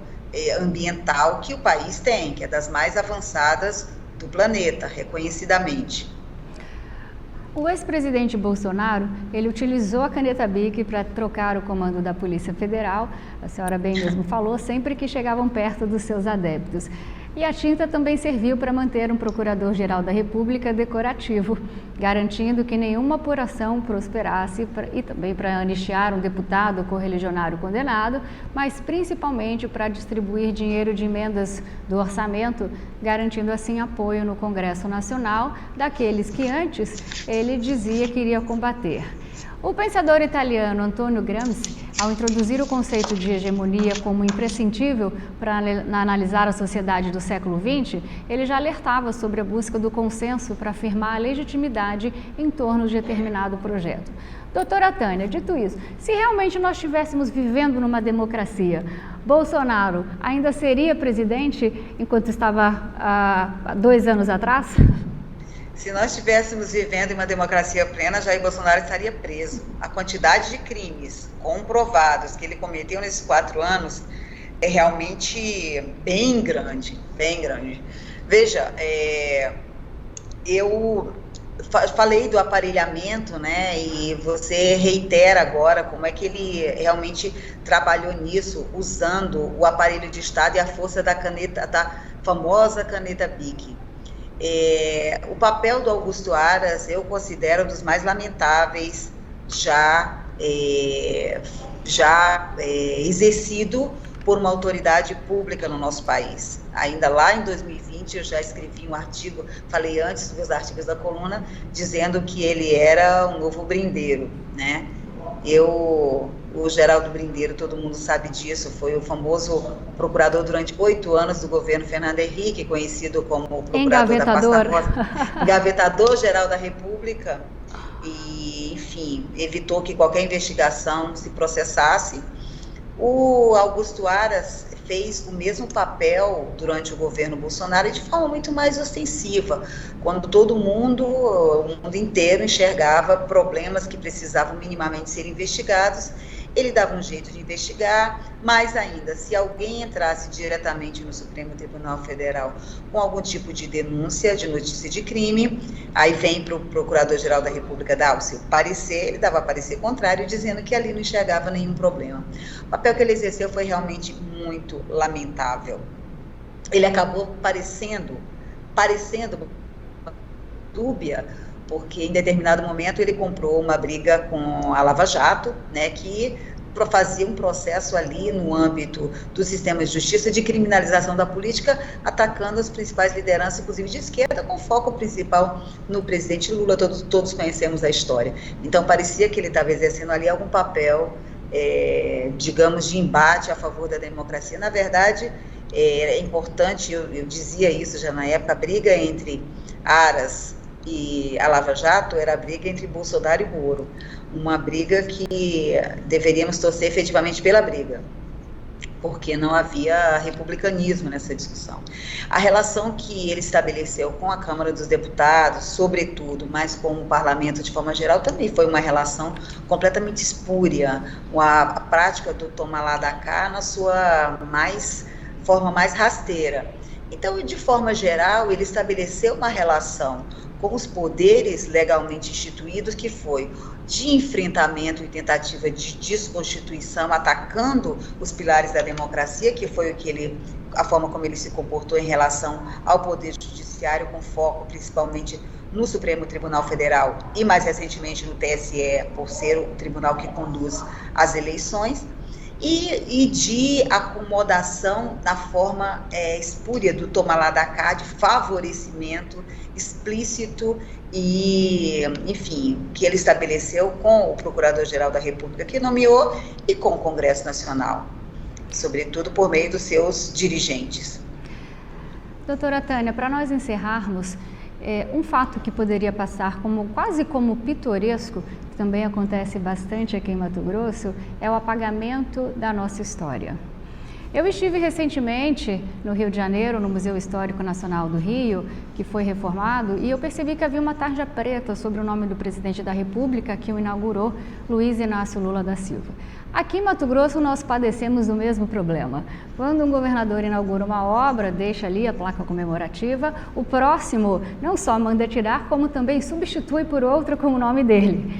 ambiental que o país tem, que é das mais avançadas do planeta, reconhecidamente. O ex-presidente Bolsonaro, ele utilizou a caneta BIC para trocar o comando da Polícia Federal, a senhora bem mesmo falou, sempre que chegavam perto dos seus adeptos. E a tinta também serviu para manter um procurador-geral da República decorativo, garantindo que nenhuma apuração prosperasse e também para anistiar um deputado correligionário condenado, mas principalmente para distribuir dinheiro de emendas do orçamento, garantindo assim apoio no Congresso Nacional daqueles que antes ele dizia que iria combater. O pensador italiano Antonio Gramsci, ao introduzir o conceito de hegemonia como imprescindível para analisar a sociedade do século XX, ele já alertava sobre a busca do consenso para afirmar a legitimidade em torno de determinado projeto. Doutora Tânia, dito isso, se realmente nós estivéssemos vivendo numa democracia, Bolsonaro ainda seria presidente enquanto estava há 2 anos atrás? Se nós estivéssemos vivendo em uma democracia plena, Jair Bolsonaro estaria preso. A quantidade de crimes comprovados que ele cometeu nesses 4 anos é realmente bem grande, bem grande. Veja, eu falei do aparelhamento, né, e você reitera agora como é que ele realmente trabalhou nisso, usando o aparelho de Estado e a força da caneta, da famosa caneta BIC. O papel do Augusto Aras eu considero um dos mais lamentáveis já exercido por uma autoridade pública no nosso país. Ainda lá em 2020 eu já escrevi um artigo, falei antes dos artigos da coluna, dizendo que ele era um novo brindeiro, né? Eu O Geraldo Brindeiro, todo mundo sabe disso, foi o famoso procurador durante 8 anos do governo Fernando Henrique, conhecido como procurador da pasta rosa, engavetador-geral da República, e, enfim, evitou que qualquer investigação se processasse. O Augusto Aras fez o mesmo papel durante o governo Bolsonaro e de forma muito mais ostensiva, quando todo mundo, o mundo inteiro, enxergava problemas que precisavam minimamente ser investigados. Ele dava um jeito de investigar, mais ainda, se alguém entrasse diretamente no Supremo Tribunal Federal com algum tipo de denúncia, de notícia de crime, aí vem para o Procurador-Geral da República dar o seu parecer, ele dava parecer contrário, dizendo que ali não enxergava nenhum problema. O papel que ele exerceu foi realmente muito lamentável. Ele acabou parecendo dúbia, porque em determinado momento ele comprou uma briga com a Lava Jato, né, que fazia um processo ali no âmbito do sistema de justiça de criminalização da política, atacando as principais lideranças, inclusive de esquerda, com foco principal no presidente Lula. Todos conhecemos a história. Então parecia que ele estava exercendo ali algum papel, digamos, de embate a favor da democracia. Na verdade, é importante, eu dizia isso já na época, a briga entre Aras e a Lava Jato era a briga entre Bolsonaro e Moro, uma briga que deveríamos torcer efetivamente pela briga, porque não havia republicanismo nessa discussão. A relação que ele estabeleceu com a Câmara dos Deputados, sobretudo, mas com o Parlamento de forma geral, também foi uma relação completamente espúria, a prática do toma lá da cá na sua forma mais rasteira. Então, de forma geral, ele estabeleceu uma relação com os poderes legalmente instituídos, que foi de enfrentamento e tentativa de desconstituição, atacando os pilares da democracia, que foi a forma como ele se comportou em relação ao Poder Judiciário, com foco principalmente no Supremo Tribunal Federal e, mais recentemente, no TSE, por ser o tribunal que conduz as eleições, e de acomodação na forma espúria do toma lá da cá, de favorecimento explícito e, enfim, que ele estabeleceu com o Procurador-Geral da República que nomeou e com o Congresso Nacional, sobretudo por meio dos seus dirigentes. Doutora Tânia, para nós encerrarmos, um fato que poderia passar quase como pitoresco, que também acontece bastante aqui em Mato Grosso, é o apagamento da nossa história. Eu estive recentemente no Rio de Janeiro, no Museu Histórico Nacional do Rio, que foi reformado, e eu percebi que havia uma tarja preta sobre o nome do presidente da República, que o inaugurou, Luiz Inácio Lula da Silva. Aqui em Mato Grosso nós padecemos do mesmo problema. Quando um governador inaugura uma obra, deixa ali a placa comemorativa, o próximo não só manda tirar, como também substitui por outra com o nome dele,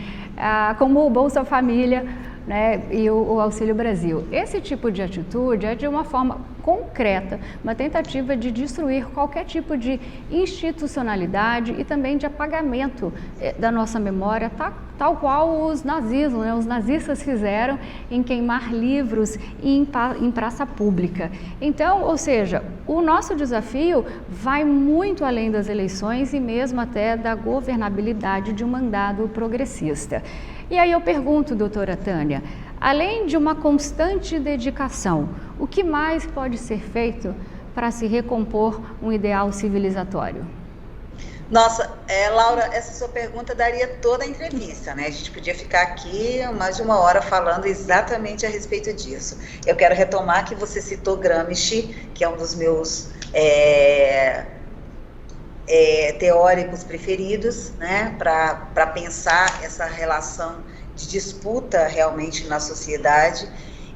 como o Bolsa Família, né, e o Auxílio Brasil. Esse tipo de atitude é de uma forma concreta, uma tentativa de destruir qualquer tipo de institucionalidade e também de apagamento da nossa memória, tal qual os nazistas, né, os nazistas fizeram em queimar livros em praça pública. Então, ou seja, o nosso desafio vai muito além das eleições e mesmo até da governabilidade de um mandato progressista. E aí eu pergunto, doutora Tânia, além de uma constante dedicação, o que mais pode ser feito para se recompor um ideal civilizatório? Nossa, Laura, essa sua pergunta daria toda a entrevista, né? A gente podia ficar aqui mais de 1 hora falando exatamente a respeito disso. Eu quero retomar que você citou Gramsci, que é um dos meus teóricos preferidos, né, para pensar essa relação de disputa realmente na sociedade,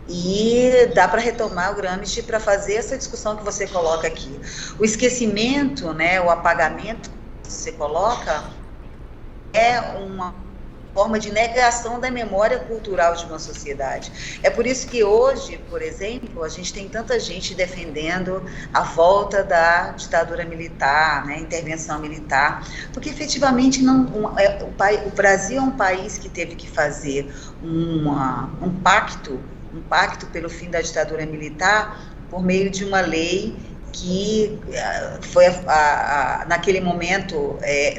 e dá para retomar o Gramsci para fazer essa discussão que você coloca aqui. O esquecimento, né, o apagamento que você coloca é uma forma de negação da memória cultural de uma sociedade. É por isso que hoje, por exemplo, a gente tem tanta gente defendendo a volta da ditadura militar, né, intervenção militar, porque efetivamente o Brasil é um país que teve que fazer um pacto pelo fim da ditadura militar por meio de uma lei que foi naquele momento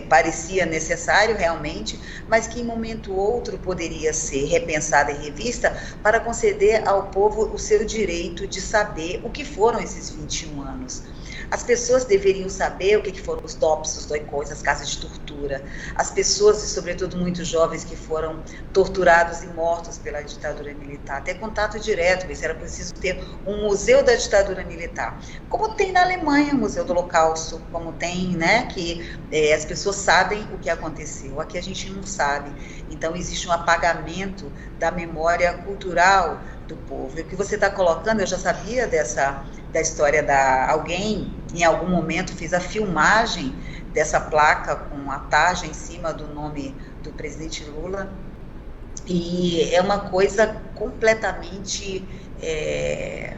parecia necessário realmente, mas que em momento outro poderia ser repensada e revista para conceder ao povo o seu direito de saber o que foram esses 21 anos. As pessoas deveriam saber o que foram os DOPS, os DOICOs, as casas de tortura. As pessoas, e sobretudo muitos jovens que foram torturados e mortos pela ditadura militar. Ter contato direto, isso era preciso ter um museu da ditadura militar. Como tem na Alemanha o Museu do Holocausto, como tem, né, que as pessoas sabem o que aconteceu. Aqui a gente não sabe. Então existe um apagamento da memória cultural do povo. E o que você está colocando, eu já sabia da história alguém, em algum momento, fez a filmagem dessa placa com a tarja em cima do nome do presidente Lula, e é uma coisa completamente, é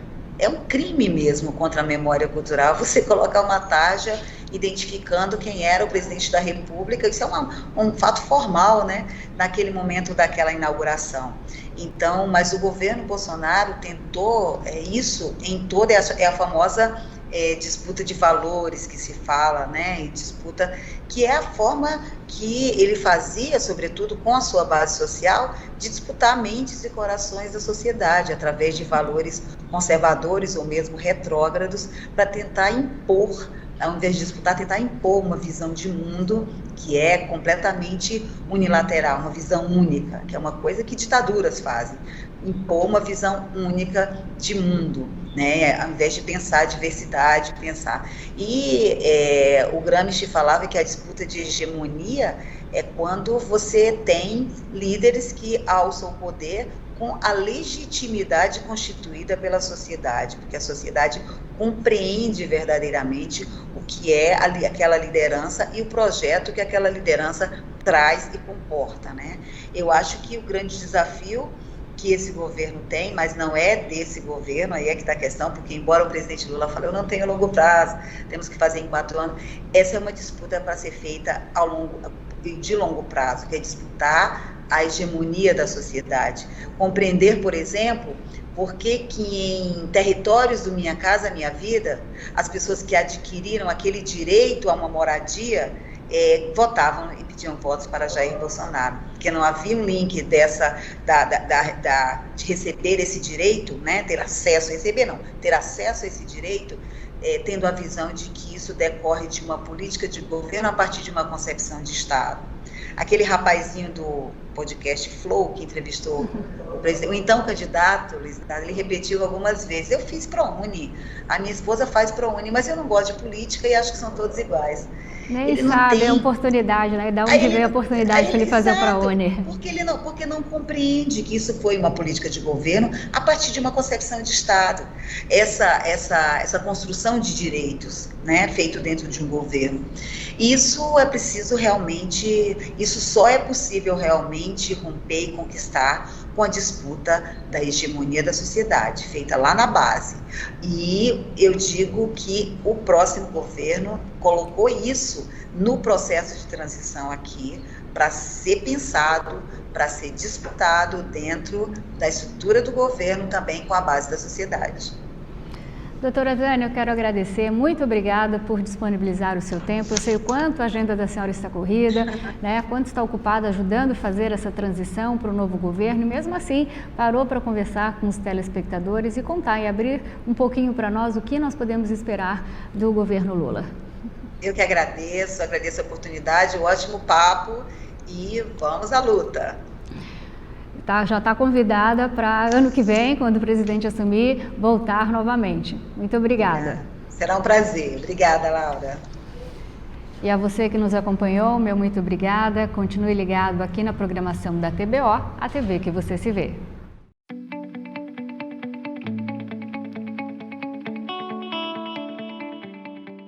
um crime mesmo contra a memória cultural, você colocar uma tarja identificando quem era o presidente da República. Isso é um fato formal, né, naquele momento daquela inauguração. Então, mas o governo Bolsonaro tentou isso em toda a famosa disputa de valores que se fala, né, e disputa, que é a forma que ele fazia, sobretudo com a sua base social, de disputar mentes e corações da sociedade, através de valores conservadores ou mesmo retrógrados, para tentar impor, ao invés de disputar, tentar impor uma visão de mundo que é completamente unilateral, uma visão única, que é uma coisa que ditaduras fazem, impor uma visão única de mundo, né, ao invés de pensar a diversidade, pensar. E o Gramsci falava que a disputa de hegemonia é quando você tem líderes que alçam o poder com a legitimidade constituída pela sociedade, porque a sociedade compreende verdadeiramente o que é aquela liderança e o projeto que aquela liderança traz e comporta, né? Eu acho que o grande desafio que esse governo tem, mas não é desse governo, aí é que está a questão, porque embora o presidente Lula fale, eu não tenho longo prazo, temos que fazer em 4 anos, essa é uma disputa para ser feita de longo prazo, que é disputar a hegemonia da sociedade. Compreender, por exemplo, por que em territórios do Minha Casa Minha Vida, as pessoas que adquiriram aquele direito a uma moradia votavam e pediam votos para Jair Bolsonaro, porque não havia um link de receber esse direito, né, ter acesso a esse direito, tendo a visão de que isso decorre de uma política de governo a partir de uma concepção de Estado. Aquele rapazinho do podcast Flow, que entrevistou o então candidato, ele repetiu algumas vezes, eu fiz ProUni, a minha esposa faz ProUni, mas eu não gosto de política e acho que são todos iguais. Nem ele sabe, é oportunidade, né? Da onde veio a oportunidade para ele fazer o ProUni? Porque não compreende que isso foi uma política de governo a partir de uma concepção de Estado. Essa construção de direitos, né, feito dentro de um governo. Isso é preciso realmente, isso só é possível realmente romper e conquistar com a disputa da hegemonia da sociedade, feita lá na base. E eu digo que o próximo governo colocou isso no processo de transição aqui, para ser pensado, para ser disputado dentro da estrutura do governo, também com a base da sociedade. Doutora Zânia, eu quero agradecer, muito obrigada por disponibilizar o seu tempo. Eu sei o quanto a agenda da senhora está corrida, né? Quanto está ocupada ajudando a fazer essa transição para o novo governo, e mesmo assim parou para conversar com os telespectadores e contar e abrir um pouquinho para nós o que nós podemos esperar do governo Lula. Eu que agradeço a oportunidade, um ótimo papo e vamos à luta. Já está convidada para ano que vem, quando o presidente assumir, voltar novamente. Muito obrigada. Será um prazer. Obrigada, Laura. E a você que nos acompanhou, meu muito obrigada. Continue ligado aqui na programação da TBO, a TV que você se vê.